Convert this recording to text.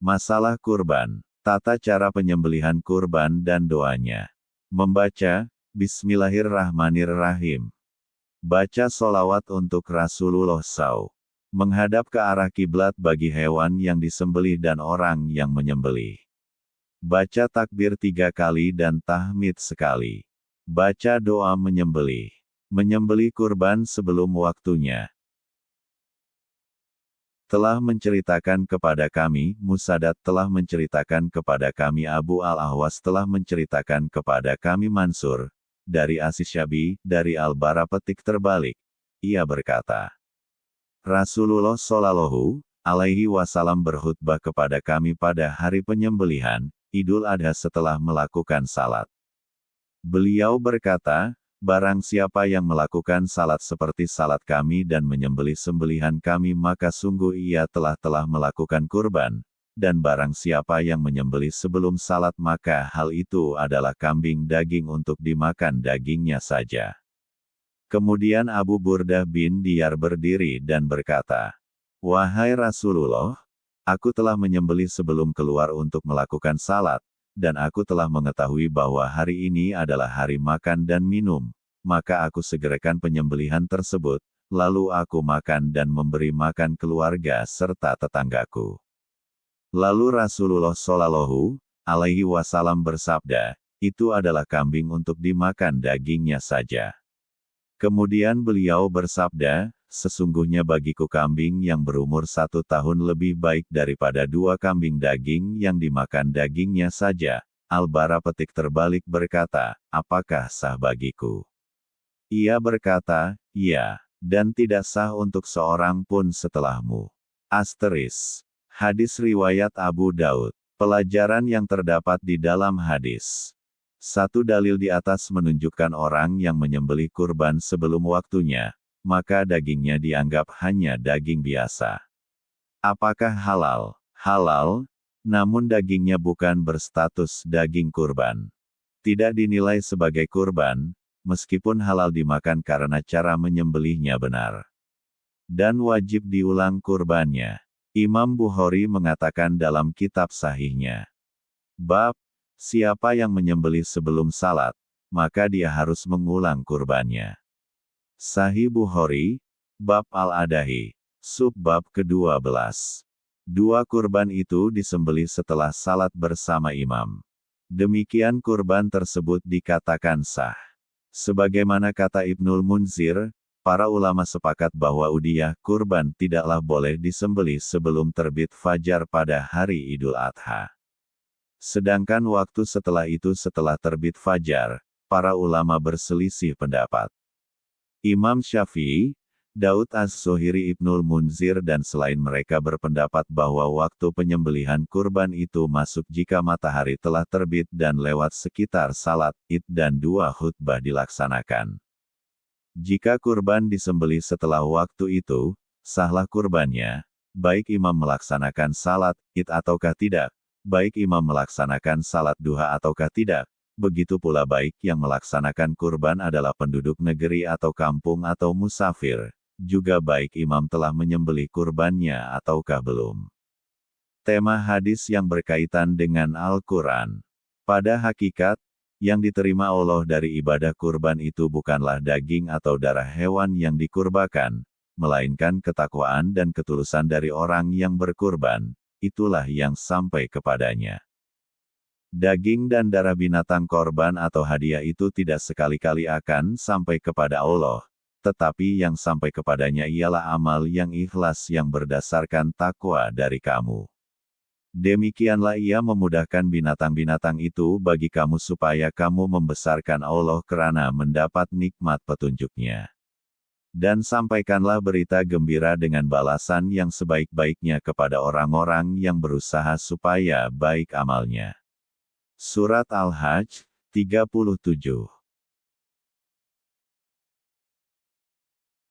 Masalah kurban, tata cara penyembelihan kurban dan doanya. Membaca, Bismillahirrahmanirrahim. Baca sholawat untuk Rasulullah SAW. Menghadap ke arah kiblat bagi hewan yang disembelih dan orang yang menyembelih. Baca takbir 3 kali dan tahmid sekali. Baca doa menyembelih. Menyembelih kurban sebelum waktunya. Telah menceritakan kepada kami, Musaddad telah menceritakan kepada kami, Abu al-Ahwas telah menceritakan kepada kami, Mansur, dari As-Syabi, dari Al-Bara petik terbalik. Ia berkata, Rasulullah Shallallahu Alaihi Wasallam berkhutbah kepada kami pada hari penyembelihan, Idul Adha setelah melakukan salat. Beliau berkata, barang siapa yang melakukan salat seperti salat kami dan menyembelih sembelihan kami maka sungguh ia telah melakukan kurban, dan barang siapa yang menyembelih sebelum salat maka hal itu adalah kambing daging untuk dimakan dagingnya saja. Kemudian Abu Burdah bin Diyar berdiri dan berkata, Wahai Rasulullah, aku telah menyembelih sebelum keluar untuk melakukan salat, dan aku telah mengetahui bahwa hari ini adalah hari makan dan minum, maka aku segerakan penyembelihan tersebut, lalu aku makan dan memberi makan keluarga serta tetanggaku. Lalu Rasulullah Shallallahu Alaihi Wasallam bersabda, itu adalah kambing untuk dimakan dagingnya saja. Kemudian beliau bersabda, sesungguhnya bagiku kambing yang berumur 1 tahun lebih baik daripada 2 kambing daging yang dimakan dagingnya saja. Al-Bara petik terbalik berkata, apakah sah bagiku? Ia berkata, ya, dan tidak sah untuk seorang pun setelahmu. Asteris. Hadis riwayat Abu Daud. Pelajaran yang terdapat di dalam hadis. 1 dalil di atas menunjukkan orang yang menyembelih kurban sebelum waktunya, maka dagingnya dianggap hanya daging biasa. Apakah halal? Halal, namun dagingnya bukan berstatus daging kurban. Tidak dinilai sebagai kurban, meskipun halal dimakan karena cara menyembelihnya benar. Dan wajib diulang kurbannya. Imam Bukhari mengatakan dalam kitab sahihnya. Bab, siapa yang menyembelih sebelum salat, maka dia harus mengulang kurbannya. Sahih Bukhari, Bab Al-Adahi, Subbab ke-12. 2 kurban itu disembelih setelah salat bersama imam. Demikian kurban tersebut dikatakan sah. Sebagaimana kata Ibnul Munzir, para ulama sepakat bahwa udhiyah kurban tidaklah boleh disembelih sebelum terbit fajar pada hari Idul Adha. Sedangkan waktu setelah itu setelah terbit fajar, para ulama berselisih pendapat. Imam Syafi'i, Daud Az-Zuhiri Ibnul Munzir dan selain mereka berpendapat bahwa waktu penyembelihan kurban itu masuk jika matahari telah terbit dan lewat sekitar salat Id dan 2 khutbah dilaksanakan. Jika kurban disembelih setelah waktu itu, sahlah kurbannya, baik imam melaksanakan salat Id ataukah tidak, baik imam melaksanakan salat duha ataukah tidak. Begitu pula baik yang melaksanakan kurban adalah penduduk negeri atau kampung atau musafir, juga baik imam telah menyembelih kurbannya ataukah belum. Tema hadis yang berkaitan dengan Al-Quran. Pada hakikat, yang diterima Allah dari ibadah kurban itu bukanlah daging atau darah hewan yang dikurbakan, melainkan ketakwaan dan ketulusan dari orang yang berkurban, itulah yang sampai kepadanya. Daging dan darah binatang korban atau hadiah itu tidak sekali-kali akan sampai kepada Allah, tetapi yang sampai kepadanya ialah amal yang ikhlas yang berdasarkan takwa dari kamu. Demikianlah ia memudahkan binatang-binatang itu bagi kamu supaya kamu membesarkan Allah karena mendapat nikmat petunjuknya. Dan sampaikanlah berita gembira dengan balasan yang sebaik-baiknya kepada orang-orang yang berusaha supaya baik amalnya. Surat Al-Hajj, 37.